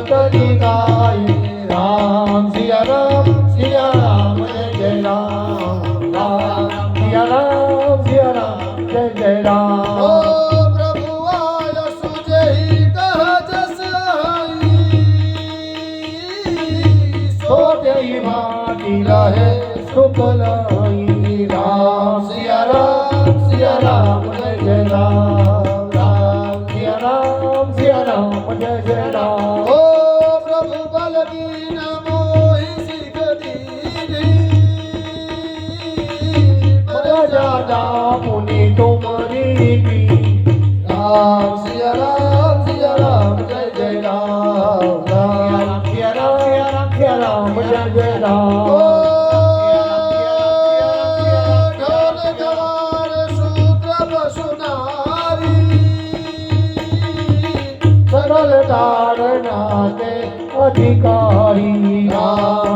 करी गाए राम सिया राम जय जय राम राम सिया राम जय जय राम। ओ प्रभु आय सुजहि कह जस आई सो जय माटी रहे सुख लाई राम सिया राम जय जय राम राम सिया राम जय जय राम। ओ प्रभु बलवीन मोहि सिख दीनी राजा मुनि तुमरी की राम सिया राम जय जय राम राम सिया राम जय जय राम। ओ ढोल गवार शूद्र पशु नारी सरल धारणा के अधिकारी राम